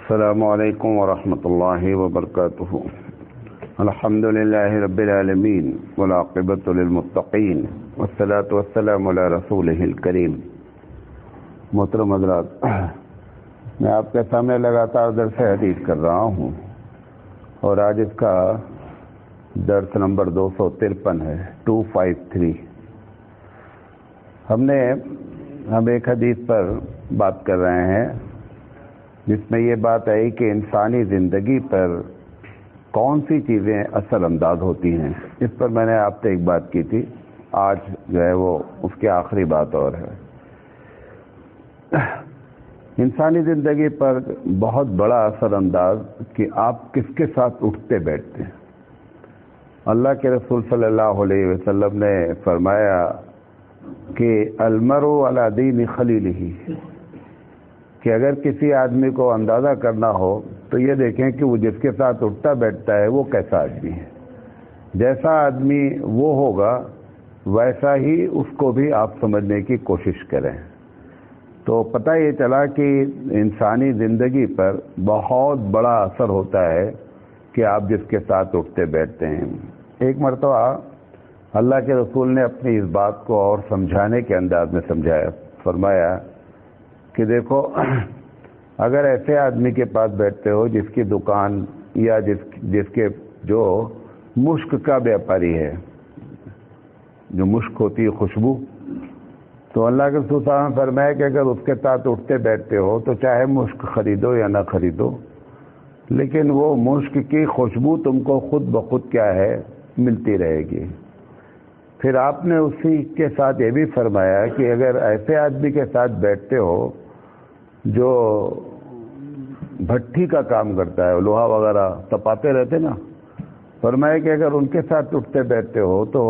السلام علیکم ورحمۃ اللہ وبرکاتہ. الحمد للہ رب العالمین والعاقبۃ للمتقین والصلاۃ والسلام علی رسولہ الکریم. محترم حضرات، میں آپ کے سامنے لگاتار درس حدیث کر رہا ہوں اور آج اس کا درس نمبر 253 ہے، 253. ہم ایک حدیث پر بات کر رہے ہیں جس میں یہ بات آئی کہ انسانی زندگی پر کون سی چیزیں اثر انداز ہوتی ہیں. اس پر میں نے آپ سے ایک بات کی تھی، آج جو ہے وہ اس کی آخری بات اور ہے. انسانی زندگی پر بہت بڑا اثر انداز کہ آپ کس کے ساتھ اٹھتے بیٹھتے ہیں. اللہ کے رسول صلی اللہ علیہ وسلم نے فرمایا کہ المرء علی دین خلیلہ، کہ اگر کسی آدمی کو اندازہ کرنا ہو تو یہ دیکھیں کہ وہ جس کے ساتھ اٹھتا بیٹھتا ہے وہ کیسا آدمی ہے. جیسا آدمی وہ ہوگا ویسا ہی اس کو بھی آپ سمجھنے کی کوشش کریں. تو پتہ یہ چلا کہ انسانی زندگی پر بہت بڑا اثر ہوتا ہے کہ آپ جس کے ساتھ اٹھتے بیٹھتے ہیں. ایک مرتبہ اللہ کے رسول نے اپنی اس بات کو اور سمجھانے کے انداز میں سمجھایا. فرمایا کہ دیکھو، اگر ایسے آدمی کے پاس بیٹھتے ہو جس کی دکان یا جس کے جو مشک کا بیاپاری ہے، جو مشک ہوتی ہے خوشبو، تو اللہ کے رسول صلی اللہ علیہ وسلم نے فرمایا کہ اگر اس کے ساتھ اٹھتے بیٹھتے ہو تو چاہے مشک خریدو یا نہ خریدو، لیکن وہ مشک کی خوشبو تم کو خود بخود کیا ہے ملتی رہے گی. پھر آپ نے اسی کے ساتھ یہ بھی فرمایا کہ اگر ایسے آدمی کے ساتھ بیٹھتے ہو جو بھٹی کا کام کرتا ہے، لوہا وغیرہ تپاتے رہتے نا، فرمایا کہ اگر ان کے ساتھ اٹھتے بیٹھتے ہو تو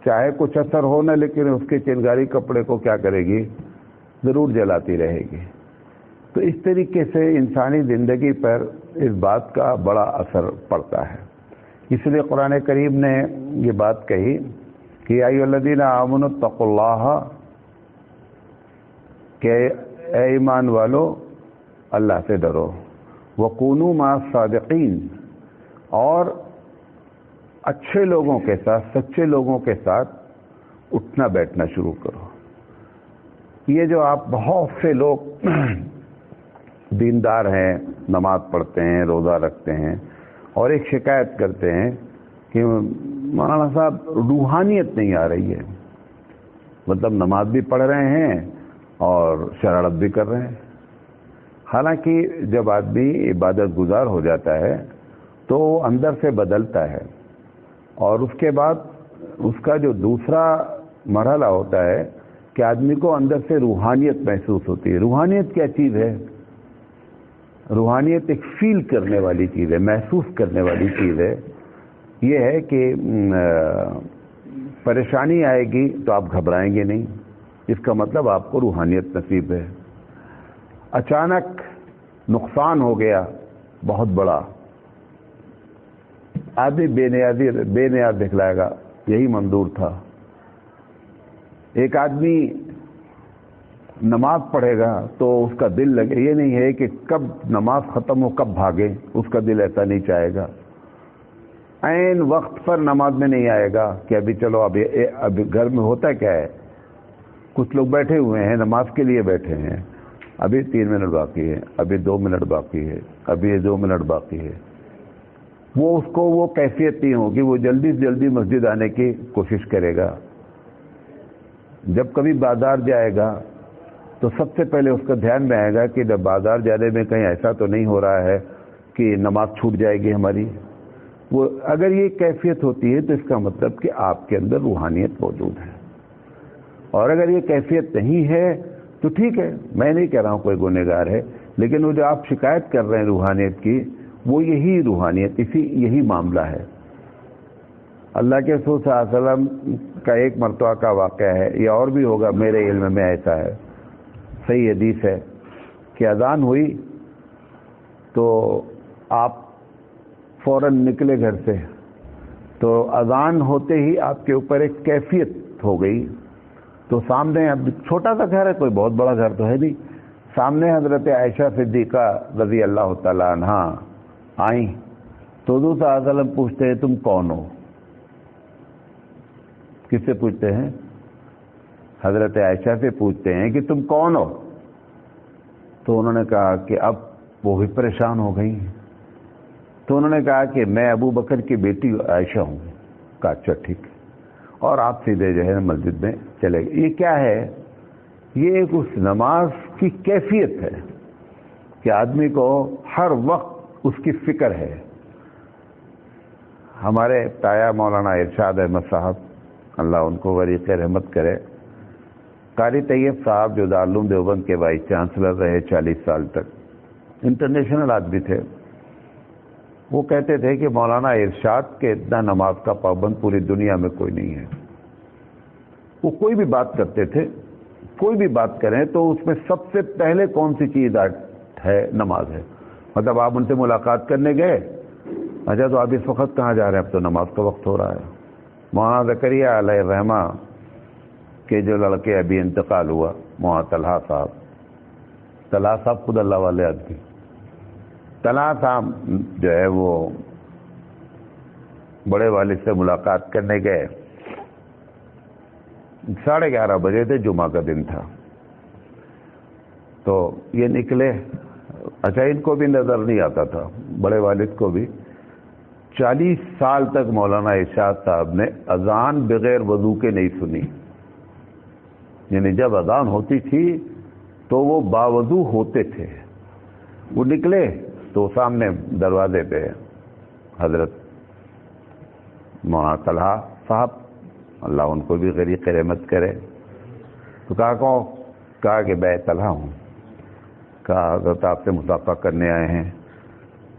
چاہے کچھ اثر ہو نہ، لیکن اس کے چنگاری کپڑے کو کیا کرے گی، ضرور جلاتی رہے گی. تو اس طریقے سے انسانی زندگی پر اس بات کا بڑا اثر پڑتا ہے. اس لیے قرآن کریم نے یہ بات کہی کہ یا ایھا الذین آمنوا اتقوا اللہ، کہ اے ایمان والو اللہ سے ڈرو، وکونوا مع الصادقین، اور اچھے لوگوں کے ساتھ، سچے لوگوں کے ساتھ اٹھنا بیٹھنا شروع کرو. یہ جو آپ بہت سے لوگ دیندار ہیں، نماز پڑھتے ہیں، روزہ رکھتے ہیں، اور ایک شکایت کرتے ہیں کہ مولانا صاحب روحانیت نہیں آ رہی ہے. مطلب نماز بھی پڑھ رہے ہیں اور شرارت بھی کر رہے ہیں. حالانکہ جب آدمی عبادت گزار ہو جاتا ہے تو وہ اندر سے بدلتا ہے، اور اس کے بعد اس کا جو دوسرا مرحلہ ہوتا ہے کہ آدمی کو اندر سے روحانیت محسوس ہوتی ہے. روحانیت کیا چیز ہے؟ روحانیت ایک فیل کرنے والی چیز ہے، محسوس کرنے والی چیز ہے. یہ ہے کہ پریشانی آئے گی تو آپ گھبرائیں گے نہیں، اس کا مطلب آپ کو روحانیت نصیب ہے. اچانک نقصان ہو گیا بہت بڑا، آدمی بے نیاز دکھلائے گا، یہی منظور تھا. ایک آدمی نماز پڑھے گا تو اس کا دل لگے، یہ نہیں ہے کہ کب نماز ختم ہو کب بھاگے، اس کا دل ایسا نہیں چاہے گا. عین وقت پر نماز میں نہیں آئے گا کہ ابھی چلو ابھی گھر میں ہوتا کیا ہے، کچھ لوگ بیٹھے ہوئے ہیں نماز کے لیے بیٹھے ہیں، ابھی 3 منٹ باقی ہے، ابھی 2 منٹ باقی ہے، ابھی 2 منٹ باقی ہے. وہ اس کو وہ کیفیت نہیں ہوگی، وہ جلدی سے جلدی مسجد آنے کی کوشش کرے گا. جب کبھی بازار جائے گا تو سب سے پہلے اس کا دھیان میں آئے گا کہ جب بازار جانے میں کہیں ایسا تو نہیں ہو رہا ہے کہ نماز چھوٹ جائے گی ہماری. وہ اگر یہ کیفیت ہوتی ہے تو اس کا مطلب کہ آپ کے اندر روحانیت موجود ہے. اور اگر یہ کیفیت نہیں ہے تو ٹھیک ہے، میں نہیں کہہ رہا ہوں کوئی گنہگار ہے، لیکن وہ جو آپ شکایت کر رہے ہیں روحانیت کی، وہ یہی روحانیت، یہی معاملہ ہے. اللہ کے رسول صلی اللہ علیہ وسلم کا ایک مرتبہ کا واقعہ ہے، یا اور بھی ہوگا، میرے علم میں ایسا ہے، صحیح حدیث ہے کہ اذان ہوئی تو آپ فوراً نکلے گھر سے، تو اذان ہوتے ہی آپ کے اوپر ایک کیفیت ہو گئی. تو سامنے اب چھوٹا سا گھر ہے، کوئی بہت بڑا گھر تو ہے نہیں، سامنے حضرت عائشہ صدیقہ رضی اللہ تعالیٰ عنہا آئیں تو حضور صلی اللہ علیہ وسلم پوچھتے ہیں تم کون ہو؟ کس سے پوچھتے ہیں؟ حضرت عائشہ سے پوچھتے ہیں کہ تم کون ہو؟ تو انہوں نے کہا کہ اب وہ بھی پریشان ہو گئی. تو انہوں نے کہا کہ میں ابو بکر کی بیٹی عائشہ ہوں. کہا اچھا ٹھیک ہے. اور آپ سیدھے جو ہے مسجد میں چلے گئے. یہ کیا ہے؟ یہ ایک اس نماز کی کیفیت ہے کہ آدمی کو ہر وقت اس کی فکر ہے. ہمارے تایا مولانا ارشاد احمد صاحب اللہ ان کو وریق رحمت کرے، قاری طیب صاحب جو دارالعلوم دیوبند کے وائس چانسلر رہے 40 سال تک، انٹرنیشنل آدمی تھے. وہ کہتے تھے کہ مولانا ارشاد کے اتنا نماز کا پابند پوری دنیا میں کوئی نہیں ہے. وہ کوئی بھی بات کرتے تھے، کوئی بھی بات کریں تو اس میں سب سے پہلے کون سی چیز ہے؟ نماز ہے. مطلب آپ ان سے ملاقات کرنے گئے، اچھا تو آپ اس وقت کہاں جا رہے ہیں؟ اب تو نماز کا وقت ہو رہا ہے. مولانا زکریہ علیہ الرحمہ کے جو لڑکے ابھی انتقال ہوا، مولانا طلحہ صاحب خود اللہ والے آدمی. طلحہ صاحب جو ہے وہ بڑے والد سے ملاقات کرنے گئے. 11:30 بجے تھے، جمعہ کا دن تھا. تو یہ نکلے. اچھا ان کو بھی نظر نہیں آتا تھا، بڑے والد کو بھی. 40 سال تک مولانا ارشاد صاحب نے اذان بغیر وضو کے نہیں سنی. یعنی جب اذان ہوتی تھی تو وہ باوضو ہوتے تھے. وہ نکلے تو سامنے دروازے پہ حضرت مولانا طلحہ صاحب اللہ ان کو بھی غریق رحمت کرے. تو کہا کہ میں طلحہ ہوں. کہا حضرت آپ سے مصافحہ کرنے آئے ہیں.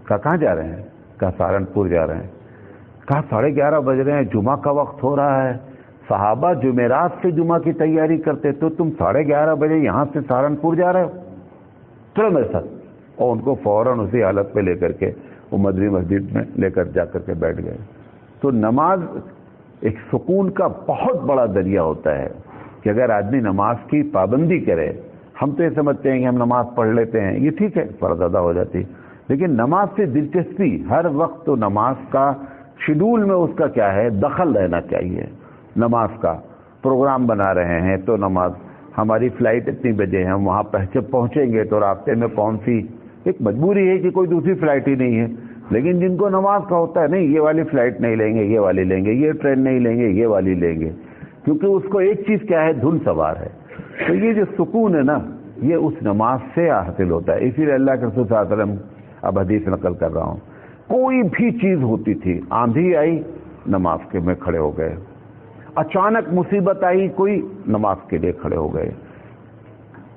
کہا کہاں جا رہے ہیں؟ کہا سہارنپور جا رہے ہیں. کہا 11:30 بج رہے ہیں، جمعہ کا وقت ہو رہا ہے. صحابہ جمعرات سے جمعہ کی تیاری کرتے تو تم 11:30 بجے یہاں سے سہارنپور جا رہے ہو؟ چلو میرے ساتھ. اور ان کو فوراً اسی حالت پہ لے کر کے وہ مدری مسجد میں لے کر جا کر کے بیٹھ گئے. تو نماز ایک سکون کا بہت بڑا ذریعہ ہوتا ہے کہ اگر آدمی نماز کی پابندی کرے. ہم تو یہ سمجھتے ہیں کہ ہم نماز پڑھ لیتے ہیں، یہ ٹھیک ہے، فرض ادا ہو جاتی، لیکن نماز سے دلچسپی ہر وقت تو نماز کا شیڈول میں اس کا کیا ہے؟ دخل رہنا چاہیے. نماز کا پروگرام بنا رہے ہیں تو نماز، ہماری فلائٹ اتنی بجے ہے، ہم وہاں پہنچیں گے تو راستے میں کون سی، ایک مجبوری ہے کہ کوئی دوسری فلائٹ ہی نہیں ہے. لیکن جن کو نماز کا ہوتا ہے نہیں، یہ والی فلائٹ نہیں لیں گے، یہ والی لیں گے، یہ ٹرین نہیں لیں گے، یہ والی لیں گے، کیونکہ اس کو ایک چیز کیا ہے؟ دھن سوار ہے. تو یہ جو سکون ہے نا، یہ اس نماز سے حاصل ہوتا ہے. اسی لیے اللہ کے رسول صلی اللہ علیہ وسلم، اب حدیث نقل کر رہا ہوں، کوئی بھی چیز ہوتی تھی، آندھی آئی نماز کے میں کھڑے ہو گئے، اچانک مصیبت آئی کوئی، نماز کے لیے کھڑے ہو گئے،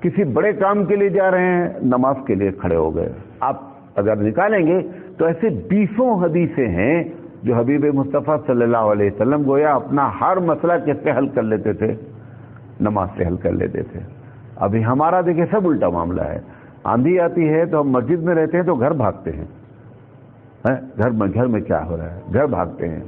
کسی بڑے کام کے لیے جا رہے ہیں، نماز کے لیے کھڑے ہو گئے. آپ اگر نکالیں گے تو ایسے 20 حدیثیں ہیں جو حبیب مصطفیٰ صلی اللہ علیہ وسلم گویا اپنا ہر مسئلہ کس سے حل کر لیتے تھے؟ نماز سے حل کر لیتے تھے. ابھی ہمارا دیکھیں سب الٹا معاملہ ہے. آندھی آتی ہے تو ہم مسجد میں رہتے ہیں تو گھر بھاگتے ہیں، گھر میں کیا ہو رہا ہے، گھر بھاگتے ہیں،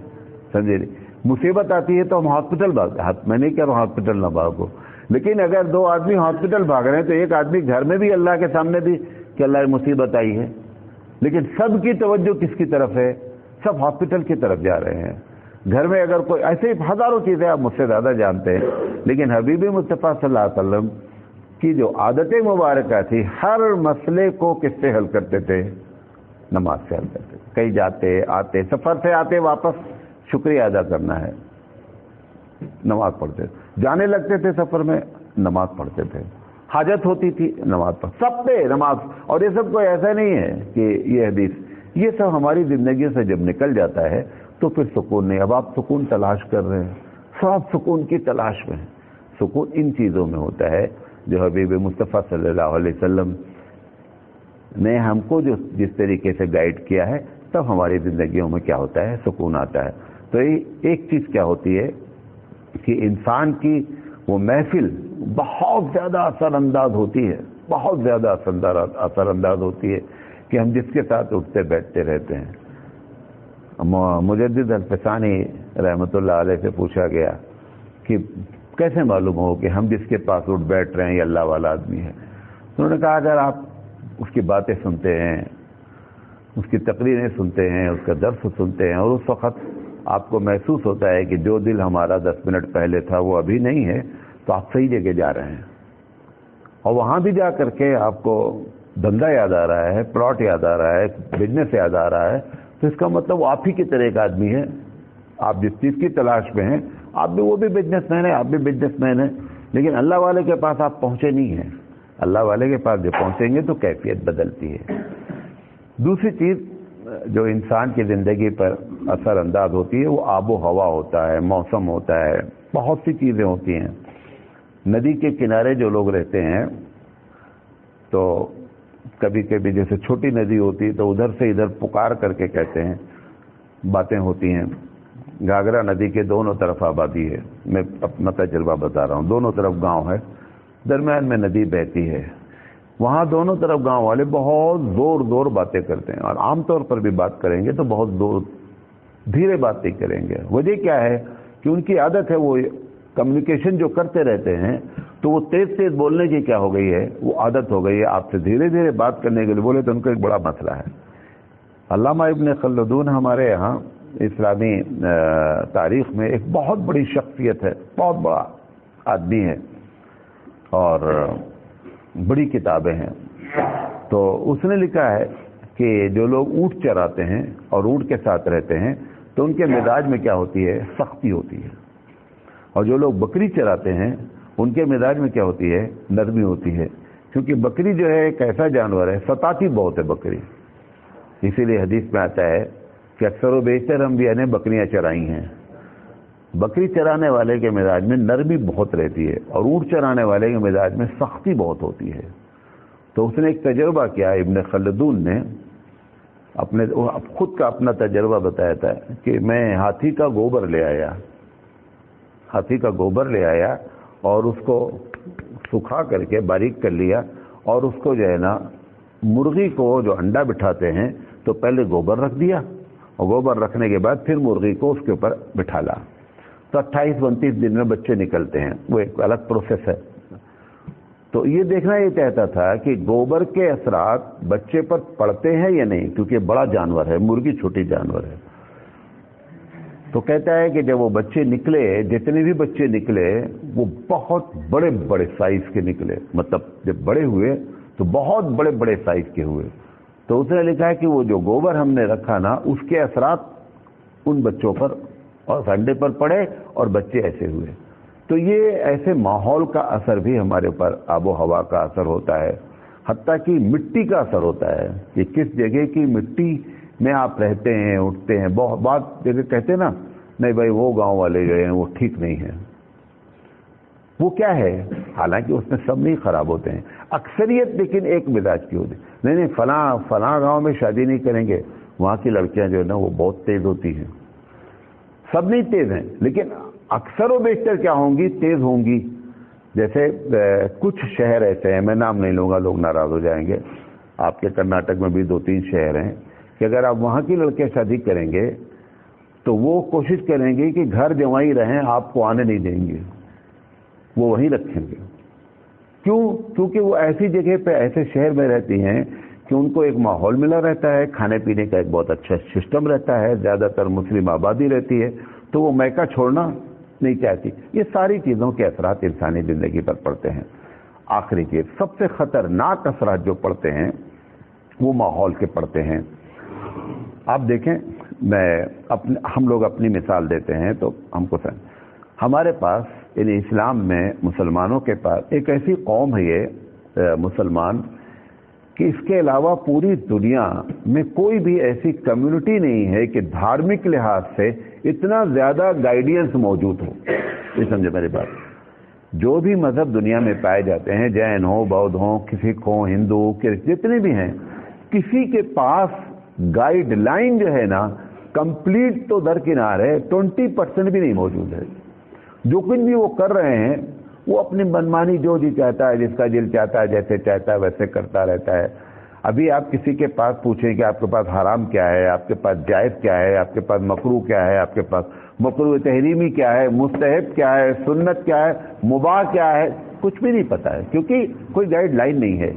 سمجھے. مصیبت آتی ہے تو ہم ہاسپٹل بھاگتے. میں نہیں کہہ رہا ہوں ہاسپٹل نہ بھاگو، لیکن اگر 2 آدمی ہاسپٹل بھاگ رہے ہیں تو ایک آدمی گھر میں بھی اللہ کے سامنے بھی کہ اللہ مصیبت آئی ہے، لیکن سب کی توجہ کس کی طرف ہے؟ سب ہاسپٹل کی طرف جا رہے ہیں. گھر میں اگر کوئی، ایسے ہزاروں چیزیں آپ مجھ سے زیادہ جانتے ہیں، لیکن حبیب مصطفیٰ صلی اللہ علیہ وسلم کی جو عادت مبارکہ تھی، ہر مسئلے کو کس سے حل کرتے تھے؟ نماز سے حل کرتے تھے. کہیں جاتے آتے، سفر سے آتے واپس شکریہ ادا کرنا ہے، نماز پڑھتے تھے. جانے لگتے تھے سفر میں، نماز پڑھتے تھے. حاجت ہوتی تھی، نماز پڑھ، سب پہ نماز. اور یہ سب کوئی ایسا نہیں ہے کہ یہ حدیث، یہ سب ہماری زندگی سے جب نکل جاتا ہے تو پھر سکون نہیں. اب آپ سکون تلاش کر رہے ہیں، سب سکون کی تلاش میں ہیں. سکون ان چیزوں میں ہوتا ہے جو حبیب مصطفیٰ صلی اللہ علیہ وسلم نے ہم کو جو جس طریقے سے گائیڈ کیا ہے، تب ہماری زندگیوں میں کیا ہوتا ہے؟ سکون آتا ہے. تو ایک چیز کیا ہوتی ہے کہ انسان کی وہ محفل بہت زیادہ اثر انداز ہوتی ہے، بہت زیادہ اثر انداز ہوتی ہے کہ ہم جس کے ساتھ اٹھتے بیٹھتے رہتے ہیں. مجدد الفسانی رحمۃ اللہ علیہ سے پوچھا گیا کہ کیسے معلوم ہو کہ ہم جس کے پاس اٹھ بیٹھ رہے ہیں یہ اللہ والا آدمی ہے؟ انہوں نے کہا اگر آپ اس کی باتیں سنتے ہیں، اس کی تقریریں سنتے ہیں، اس کا درس سنتے ہیں، اور اس وقت آپ کو محسوس ہوتا ہے کہ جو دل ہمارا 10 منٹ پہلے تھا وہ ابھی نہیں ہے، تو آپ صحیح جگہ جا رہے ہیں، اور وہاں بھی جا کر کے آپ کو دھندا یاد آ رہا ہے، پلاٹ یاد آ رہا ہے، بزنس یاد آ رہا ہے، تو اس کا مطلب وہ آپ ہی کی طرح ایک آدمی ہے۔ آپ جس چیز کی تلاش میں ہیں، آپ بھی وہ بھی بزنس مین ہے، آپ بھی بزنس مین ہیں، لیکن اللہ والے کے پاس آپ پہنچے نہیں ہیں۔ اللہ والے کے پاس جو پہنچیں گے تو کیفیت بدلتی ہے۔ دوسری چیز جو انسان کی زندگی پر اثر انداز ہوتی ہے وہ آب و ہوا ہوتا ہے، موسم ہوتا ہے، بہت سی چیزیں ہوتی ہیں۔ ندی کے کنارے جو لوگ رہتے ہیں تو کبھی کبھی جیسے چھوٹی ندی ہوتی ہے تو ادھر سے ادھر پکار کر کے کہتے ہیں، باتیں ہوتی ہیں۔ گھاگرا ندی کے دونوں طرف آبادی ہے، میں اپنا تجربہ بتا رہا ہوں، دونوں طرف گاؤں ہے، درمیان میں ندی بہتی ہے، وہاں دونوں طرف گاؤں والے بہت زور زور باتیں کرتے ہیں، اور عام طور پر بھی بات کریں گے تو بہت زور دھیرے باتیں کریں گے۔ وجہ کیا ہے کہ ان کی عادت ہے، وہ کمیونیکیشن جو کرتے رہتے ہیں تو وہ تیز تیز بولنے کی کیا ہو گئی ہے، وہ عادت ہو گئی ہے۔ آپ سے دھیرے دھیرے بات کرنے کے لیے بولے تو ان کا ایک بڑا مسئلہ ہے۔ علامہ ابن خلدون ہمارے یہاں اسلامی تاریخ میں ایک بہت بڑی شخصیت ہے، بہت بڑا آدمی ہے، اور بڑی کتابیں ہیں۔ تو اس نے لکھا ہے کہ جو لوگ اونٹ چراتے ہیں اور اونٹ کے ساتھ رہتے ہیں تو ان کے مزاج میں کیا ہوتی ہے، سختی ہوتی ہے، اور جو لوگ بکری چراتے ہیں ان کے مزاج میں کیا ہوتی ہے، نرمی ہوتی ہے، کیونکہ بکری جو ہے ایک ایسا جانور ہے، ستاتی بہت ہے بکری۔ اسی لیے حدیث میں آتا ہے کہ اکثر و بیشتر انبیاء نے بکریاں چرائی ہیں۔ بکری چرانے والے کے مزاج میں نرمی بہت رہتی ہے، اور اونٹ چرانے والے کے مزاج میں سختی بہت ہوتی ہے۔ تو اس نے ایک تجربہ کیا، ابن خلدون نے خود کا اپنا تجربہ بتایا تھا کہ میں ہاتھی کا گوبر لے آیا اور اس کو سکھا کر کے باریک کر لیا، اور اس کو جو ہے نا مرغی کو جو انڈا بٹھاتے ہیں تو پہلے گوبر رکھ دیا، اور گوبر رکھنے کے بعد پھر مرغی کو اس کے اوپر بٹھا لا، تو 28-29 دن میں بچے نکلتے ہیں، وہ ایک الگ پروسیس ہے۔ تو یہ دیکھنا یہ چاہتا تھا کہ گوبر کے اثرات بچے پر پڑتے ہیں یا نہیں، کیونکہ بڑا جانور ہے، مرغی چھوٹی جانور ہے۔ تو کہتا ہے کہ جب وہ بچے نکلے، جتنے بھی بچے نکلے وہ بہت بڑے بڑے سائز کے نکلے، مطلب جب بڑے ہوئے تو بہت بڑے بڑے سائز کے ہوئے۔ تو اس نے لکھا ہے کہ وہ جو گوبر ہم نے رکھا نا، اس کے اثرات ان بچوں پر اور انڈے پر پڑے اور بچے ایسے ہوئے۔ تو یہ ایسے ماحول کا اثر بھی ہمارے اوپر، آب و ہوا کا اثر ہوتا ہے، حتیٰ کہ مٹی کا اثر ہوتا ہے کہ کس جگہ کی مٹی میں آپ رہتے ہیں، اٹھتے ہیں۔ بات جگہ کہتے ہیں نا، نہیں بھائی وہ گاؤں والے جو ہیں وہ ٹھیک نہیں ہیں، وہ کیا ہے، حالانکہ اس میں سب نہیں خراب ہوتے ہیں، اکثریت لیکن ایک مزاج کی ہوتی ہے، نہیں فلاں گاؤں میں شادی نہیں کریں گے، وہاں کی لڑکیاں جو ہے نا وہ بہت تیز ہوتی ہیں۔ سب نہیں تیز ہیں، لیکن اکثر و بیشتر کیا ہوں گی، تیز ہوں گی۔ جیسے کچھ شہر ایسے ہیں، میں نام نہیں لوں گا، لوگ ناراض ہو جائیں گے، آپ کے کرناٹک میں بھی 2-3 شہر ہیں کہ اگر آپ وہاں کی لڑکیاں شادی کریں گے تو وہ کوشش کریں گے کہ گھر جوائیں رہیں، آپ کو آنے نہیں دیں گے، وہ وہیں رکھیں گے۔ کیوں؟ کیونکہ وہ ایسی جگہ پہ، ایسے شہر میں رہتی ہیں کہ ان کو ایک ماحول ملا رہتا ہے، کھانے پینے کا ایک بہت اچھا سسٹم رہتا ہے، زیادہ تر مسلم آبادی رہتی ہے، تو وہ میکہ چھوڑنا نہیں چاہتی۔ یہ ساری چیزوں کے اثرات انسانی زندگی پر پڑتے ہیں۔ آخری چیز، سب سے خطرناک اثرات جو پڑتے ہیں وہ ماحول کے پڑتے ہیں۔ آپ دیکھیں، ہم لوگ اپنی مثال دیتے ہیں تو ہم کو ہمارے پاس یعنی اسلام میں مسلمانوں کے پاس ایک ایسی قوم ہے یہ مسلمان کہ اس کے علاوہ پوری دنیا میں کوئی بھی ایسی کمیونٹی نہیں ہے کہ دھارمک لحاظ سے اتنا زیادہ گائیڈینس موجود ہو۔ یہ سمجھے میری بات، جو بھی مذہب دنیا میں پائے جاتے ہیں، جین ہو، بودھ ہو، سکھ ہو، ہندو، جتنے بھی ہیں، کسی کے پاس گائیڈ لائن جو ہے نا کمپلیٹ تو درکنار ہے، 20% بھی نہیں موجود ہے۔ جو کچھ بھی وہ کر رہے ہیں وہ اپنی منمانی جو جی چاہتا ہے، جس کا دل چاہتا ہے، جیسے چاہتا ہے ویسے کرتا رہتا ہے۔ ابھی آپ کسی کے پاس پوچھیں کہ آپ کے پاس حرام کیا ہے، آپ کے پاس جائز کیا ہے، آپ کے پاس مکروہ کیا ہے، آپ کے پاس مکروہ تحریمی کیا ہے، مستحب کیا ہے، سنت کیا ہے، مباح کیا ہے، کچھ بھی نہیں پتا ہے، کیونکہ کوئی گائیڈ لائن نہیں ہے۔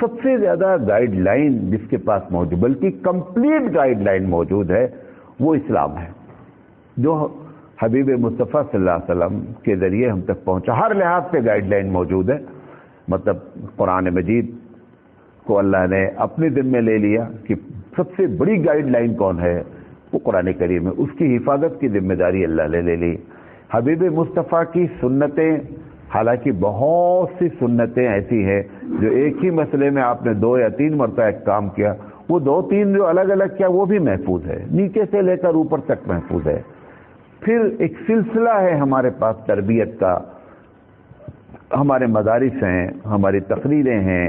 سب سے زیادہ گائیڈ لائن جس کے پاس موجود، بلکہ کمپلیٹ گائیڈ لائن موجود ہے، وہ اسلام ہے، جو حبیب مصطفیٰ صلی اللہ علیہ وسلم کے ذریعے ہم تک پہنچا۔ ہر لحاظ سے گائیڈ لائن موجود ہے۔ مطلب قرآن مجید کو اللہ نے اپنے ذمے لے لیا کہ سب سے بڑی گائیڈ لائن کون ہے، وہ قرآن کریم ہے، اس کی حفاظت کی ذمہ داری اللہ نے لے لی۔ حبیب مصطفیٰ کی سنتیں، حالانکہ بہت سی سنتیں ایسی ہیں جو ایک ہی مسئلے میں آپ نے 2 یا 3 مرتبہ ایک کام کیا، وہ 2-3 جو الگ الگ کیا وہ بھی محفوظ ہے، نیچے سے لے کر اوپر تک محفوظ ہے۔ پھر ایک سلسلہ ہے ہمارے پاس تربیت کا، ہمارے مدارس ہیں، ہماری تقریریں ہیں،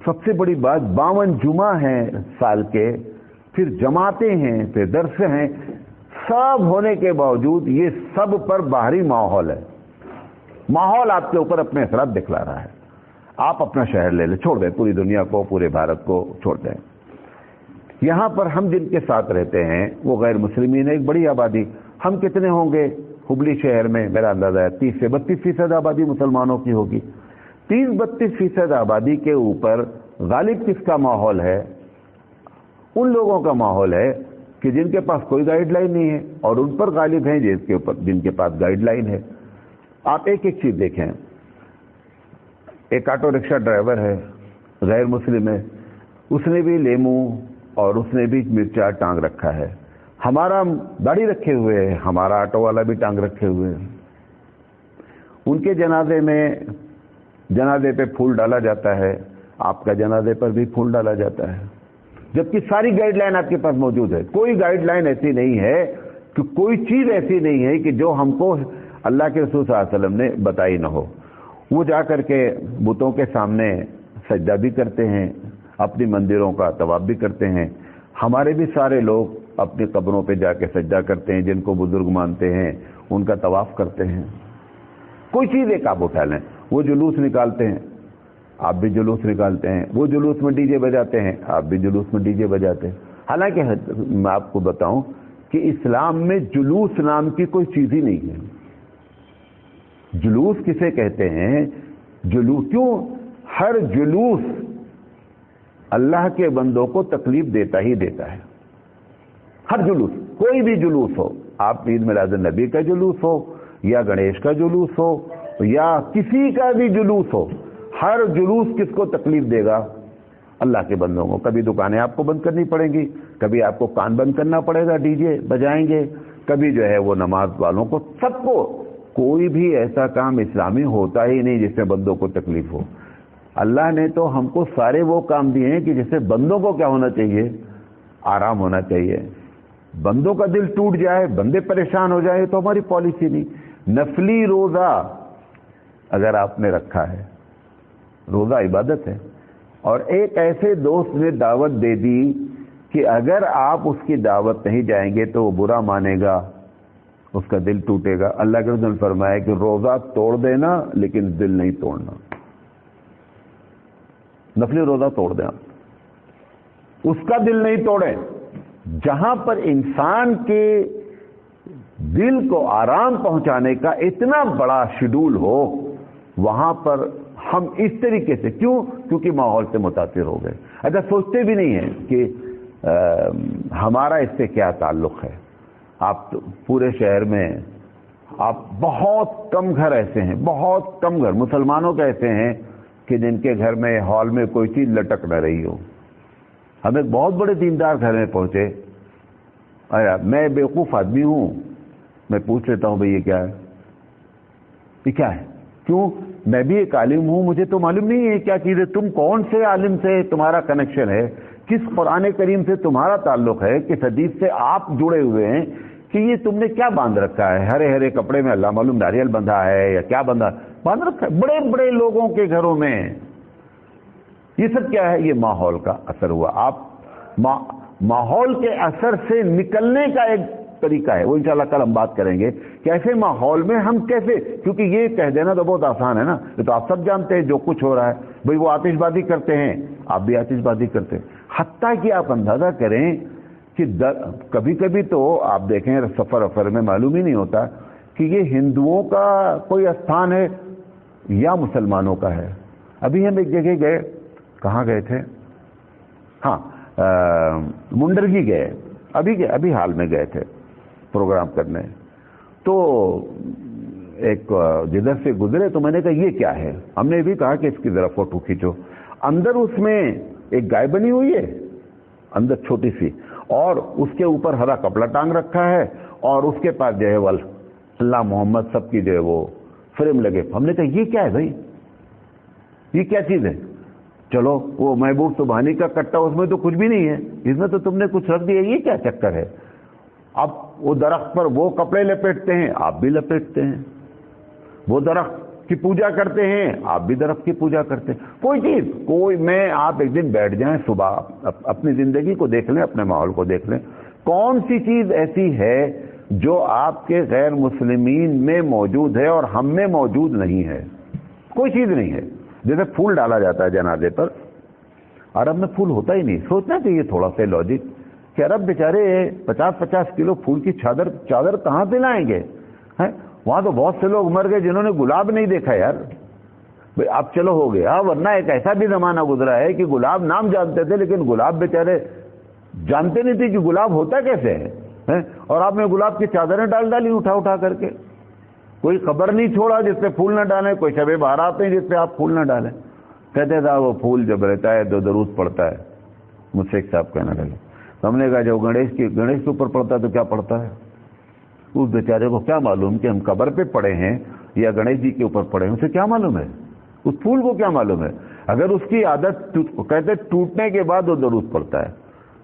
سب سے بڑی بات 52 جمعہ ہیں سال کے، پھر جماعتیں ہیں، پھر درس ہیں، سب ہونے کے باوجود یہ سب پر باہری ماحول ہے۔ ماحول آپ کے اوپر اپنے اثرات دکھلا رہا ہے۔ آپ اپنا شہر لے لیں، چھوڑ دیں پوری دنیا کو، پورے بھارت کو چھوڑ دیں۔ یہاں پر ہم جن کے ساتھ رہتے ہیں وہ غیر مسلمین، ایک بڑی آبادی، ہم کتنے ہوں گے ہبلی شہر میں؟ میرا اندازہ ہے 30 سے 32% آبادی مسلمانوں کی ہوگی۔ 30-32% آبادی کے اوپر غالب کس کا ماحول ہے؟ ان لوگوں کا ماحول ہے کہ جن کے پاس کوئی گائیڈ لائن نہیں ہے، اور ان پر غالب ہیں جن کے پاس گائیڈ لائن ہے۔ آپ ایک ایک چیز دیکھیں، ایک آٹو رکشہ ڈرائیور ہے، غیر مسلم ہے، اس نے بھی لیمو اور اس نے بھی مرچا ٹانگ رکھا ہے۔ ہمارا داڑھی رکھے ہوئے ہے، ہمارا آٹو والا بھی ٹانگ رکھے ہوئے ہے۔ ان کے جنازے پہ پھول ڈالا جاتا ہے، آپ کا جنازے پر بھی پھول ڈالا جاتا ہے، جبکہ ساری گائیڈ لائن آپ کے پاس موجود ہے۔ کوئی گائیڈ لائن ایسی نہیں ہے کہ کوئی چیز ایسی نہیں ہے کہ جو ہم کو اللہ کے رسول صلی اللہ علیہ وسلم نے بتائی نہ ہو۔ وہ جا کر کے بتوں کے سامنے سجدہ بھی کرتے ہیں، اپنی مندروں کا طواف بھی کرتے ہیں۔ ہمارے بھی سارے لوگ اپنی قبروں پہ جا کے سجدہ کرتے ہیں، جن کو بزرگ مانتے ہیں ان کا طواف کرتے ہیں۔ کوئی چیز ایک آپ اٹھا لیں، وہ جلوس نکالتے ہیں، آپ بھی جلوس نکالتے ہیں، وہ جلوس میں ڈی جے بجاتے ہیں، آپ بھی جلوس میں ڈی جے بجاتے ہیں۔ حالانکہ میں آپ کو بتاؤں کہ اسلام میں جلوس نام کی کوئی چیز ہی نہیں ہے۔ جلوس کسے کہتے ہیں؟ جلوس کیوں؟ ہر جلوس اللہ کے بندوں کو تکلیف دیتا ہی دیتا ہے۔ ہر جلوس، کوئی بھی جلوس ہو، آپ عید میلاد النبی کا جلوس ہو یا گنیش کا جلوس ہو یا کسی کا بھی جلوس ہو، ہر جلوس کس کو تکلیف دے گا؟ اللہ کے بندوں کو۔ کبھی دکانیں آپ کو بند کرنی پڑیں گی، کبھی آپ کو کان بند کرنا پڑے گا، ڈی جے بجائیں گے، کبھی جو ہے وہ نماز والوں کو، سب کو۔ کوئی بھی ایسا کام اسلامی ہوتا ہی نہیں جس سے بندوں کو تکلیف ہو۔ اللہ نے تو ہم کو سارے وہ کام دیے ہیں کہ جس سے بندوں کو کیا ہونا چاہیے؟ آرام ہونا چاہیے۔ بندوں کا دل ٹوٹ جائے، بندے پریشان ہو جائے تو ہماری پالیسی نہیں۔ نفلی روزہ اگر آپ نے رکھا ہے، روزہ عبادت ہے، اور ایک ایسے دوست نے دعوت دے دی کہ اگر آپ اس کی دعوت نہیں جائیں گے تو وہ برا مانے گا، اس کا دل ٹوٹے گا۔ اللہ کے رسول نے فرمایا کہ روزہ توڑ دینا لیکن دل نہیں توڑنا۔ نفلی روزہ توڑ دیں، اس کا دل نہیں توڑیں۔ جہاں پر انسان کے دل کو آرام پہنچانے کا اتنا بڑا شیڈول ہو، وہاں پر ہم اس طریقے سے کیوں؟ کیونکہ ماحول سے متاثر ہو گئے۔ اچھا، سوچتے بھی نہیں ہیں کہ ہمارا اس سے کیا تعلق ہے۔ آپ پورے شہر میں آپ بہت کم گھر ایسے ہیں، بہت کم گھر مسلمانوں کے ایسے ہیں کہ جن کے گھر میں ہال میں کوئی چیز لٹک نہ رہی ہو۔ ہم ایک بہت بڑے دیندار گھر میں پہنچے، میں بیوقوف آدمی ہوں، میں پوچھ لیتا ہوں بھئی یہ کیا ہے، یہ کیا ہے؟ کیوں؟ میں بھی ایک عالم ہوں، مجھے تو معلوم نہیں ہے کیا چیز ہے۔ تم کون سے عالم سے تمہارا کنیکشن ہے؟ کس قرآن کریم سے تمہارا تعلق ہے؟ کس حدیث سے آپ جڑے ہوئے ہیں کہ یہ تم نے کیا باندھ رکھا ہے؟ ہرے ہرے کپڑے میں اللہ معلوم ناریل بندھا ہے یا کیا باندھ رکھا ہے؟ بڑے بڑے لوگوں کے گھروں میں یہ سب کیا ہے؟ یہ ماحول کا اثر ہوا۔ آپ ماحول کے اثر سے نکلنے کا ایک طریقہ ہے، وہ انشاءاللہ کل ہم بات کریں گے کہ ایسے ماحول میں ہم کیسے، کیونکہ یہ کہہ دینا تو بہت آسان ہے نا، یہ تو آپ سب جانتے ہیں جو کچھ ہو رہا ہے۔ بھئی وہ آتش بازی کرتے ہیں، آپ بھی آتش بازی کرتے ہیں، حتیٰ کہ آپ اندازہ کریں کہ کبھی کبھی تو آپ دیکھیں سفر میں معلوم ہی نہیں ہوتا کہ یہ ہندوؤں کا کوئی استھان ہے یا مسلمانوں کا ہے. ابھی ہم ایک جگہ گئے, کہاں گئے تھے, ہاں منڈرگی گئے, ابھی حال میں گئے تھے پروگرام کرنے. تو ایک جدھر سے گزرے تو میں نے کہا یہ کیا ہے, ہم نے بھی کہا کہ اس کی ذرا فوٹو کھینچو. اندر اس میں ایک گائے بنی ہوئی ہے, اندر چھوٹی سی, اور اس کے اوپر ہرا کپڑا ٹانگ رکھا ہے, اور اس کے پاس جو ہے وہ اللہ محمد سب کی جو ہے وہ فریم لگے. ہم نے کہا یہ کیا ہے بھائی, یہ کیا چیز ہے؟ چلو وہ محبوب سبحانی کا کٹا, اس میں تو کچھ بھی نہیں ہے, اس میں تو تم نے کچھ رکھ دیا, یہ کیا چکر ہے؟ اب وہ درخت پر وہ کپڑے لپیٹتے ہیں, آپ بھی لپیٹتے ہیں. وہ درخت کی پوجا کرتے ہیں, آپ بھی درخت کی پوجا کرتے ہیں. کوئی چیز, میں آپ ایک دن بیٹھ جائیں صبح, اپنی زندگی کو دیکھ لیں, اپنے ماحول کو دیکھ لیں, کون سی چیز ایسی ہے جو آپ کے غیر مسلمین میں موجود ہے اور ہم میں موجود نہیں ہے؟ کوئی چیز نہیں ہے. جیسے پھول ڈالا جاتا ہے جنازے پر, عرب میں پھول ہوتا ہی نہیں. سوچنا چاہیے تھوڑا سا لاجک کہ عرب بیچارے 50-50 کلو پھول کی چادر کہاں سے لائیں گے؟ وہاں تو بہت سے لوگ مر گئے جنہوں نے گلاب نہیں دیکھا یار. بھائی اب چلو ہو گیا, ورنہ ایک ایسا بھی زمانہ گزرا ہے کہ گلاب نام جانتے تھے لیکن گلاب بیچارے جانتے نہیں تھے کہ گلاب ہوتا کیسے ہے, اور آپ نے گلاب کی چادریں ڈالی اٹھا کر کے. کوئی خبر نہیں چھوڑا جس پہ پھول نہ ڈالیں, کوئی شب بارات نہیں جس پہ آپ پھول نہ ڈالیں. کہتے تھا وہ پھول جب رہتا ہے تو درود پڑتا ہے. مجھ سے ایک صاحب کہنا لگے, ہم نے کہا جب گنیش کے اوپر پڑتا ہے تو کیا پڑتا ہے؟ اس بیچارے کو کیا معلوم کہ ہم قبر پہ پڑے ہیں یا گنیش جی کے اوپر پڑے ہیں, اسے کیا معلوم ہے؟ اس پھول کو کیا معلوم ہے؟ اگر اس کی عادت کہتے ٹوٹنے کے بعد وہ درود پڑتا ہے,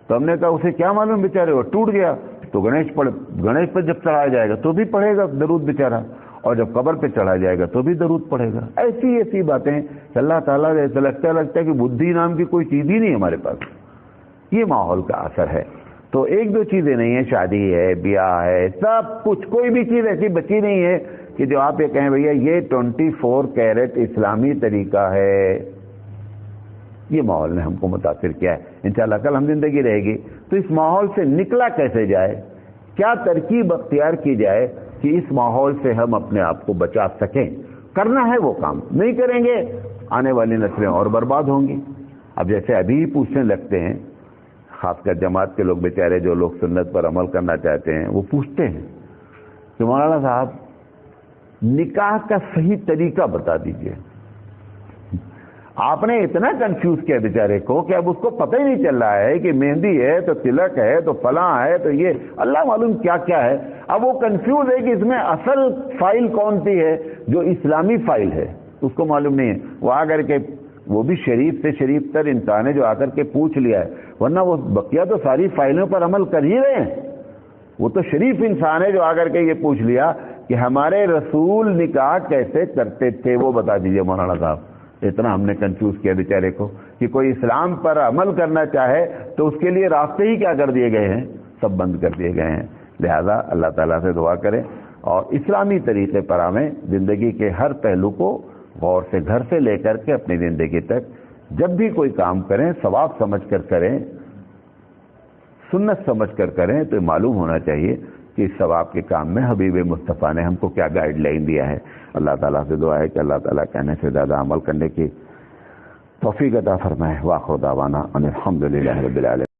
تو ہم نے کہا اسے کیا معلوم بیچارے, وہ ٹوٹ گیا تو گنیش پہ جب چڑھایا جائے گا تو بھی پڑھے گا درود بیچارہ, اور جب قبر پہ چڑھایا جائے گا تو بھی درود پڑھے گا. ایسی باتیں کہ اللہ تعالیٰ سے لگتا ہے کہ بدھی نام کی کوئی چیز ہی نہیں ہمارے پاس. یہ ماحول کا اثر ہے. تو ایک دو چیزیں نہیں ہیں, شادی ہے, بیاہ ہے, سب کچھ, کوئی بھی چیز ایسی بچی نہیں ہے کہ جو آپ یہ کہیں بھیا یہ 24 کیرٹ اسلامی طریقہ ہے. یہ ماحول نے ہم کو متاثر کیا ہے. انشاءاللہ کل ہم زندگی رہے گی تو اس ماحول سے نکلا کیسے جائے, کیا ترکیب اختیار کی جائے کہ اس ماحول سے ہم اپنے آپ کو بچا سکیں. کرنا ہے وہ کام, نہیں کریں گے آنے والی نسلیں اور برباد ہوں گی. اب جیسے ابھی پوچھنے لگتے ہیں, خاص کر جماعت کے لوگ بیچارے جو لوگ سنت پر عمل کرنا چاہتے ہیں, وہ پوچھتے ہیں کہ مولانا صاحب نکاح کا صحیح طریقہ بتا دیجئے. آپ نے اتنا کنفیوز کیا بیچارے کو کہ اب اس کو پتہ ہی نہیں چل رہا ہے کہ مہندی ہے تو تلک ہے تو فلاں ہے تو یہ اللہ معلوم کیا کیا ہے. اب وہ کنفیوز ہے کہ اس میں اصل فائل کون سی ہے جو اسلامی فائل ہے, اس کو معلوم نہیں ہے. وہ آ کر کے, وہ بھی شریف سے شریف تر انسان ہے جو آ کر کے پوچھ لیا ہے, ورنہ وہ بقیہ تو ساری فائلوں پر عمل کر ہی رہے ہیں. وہ تو شریف انسان ہے جو آ کر کے یہ پوچھ لیا کہ ہمارے رسول نکاح کیسے کرتے تھے, وہ بتا دیجئے مولانا صاحب. اتنا ہم نے کنفیوز کیا بیچارے کو کہ کوئی اسلام پر عمل کرنا چاہے تو اس کے لیے راستے ہی کیا کر دیے گئے ہیں, سب بند کر دیے گئے ہیں. لہذا اللہ تعالیٰ سے دعا کریں اور اسلامی طریقے پر آویں. زندگی کے ہر پہلو کو غور سے, گھر سے لے کر کے اپنی زندگی تک, جب بھی کوئی کام کریں ثواب سمجھ کر کریں, سنت سمجھ کر کریں. تو معلوم ہونا چاہیے کہ اس ثواب کے کام میں حبیب مصطفیٰ نے ہم کو کیا گائیڈ لائن دیا ہے. اللہ تعالیٰ سے دعا ہے کہ اللہ تعالیٰ کہنے سے زیادہ عمل کرنے کی توفیق عطا فرمائے. وآخر دعوانا ان الحمدللہ رب العالمین.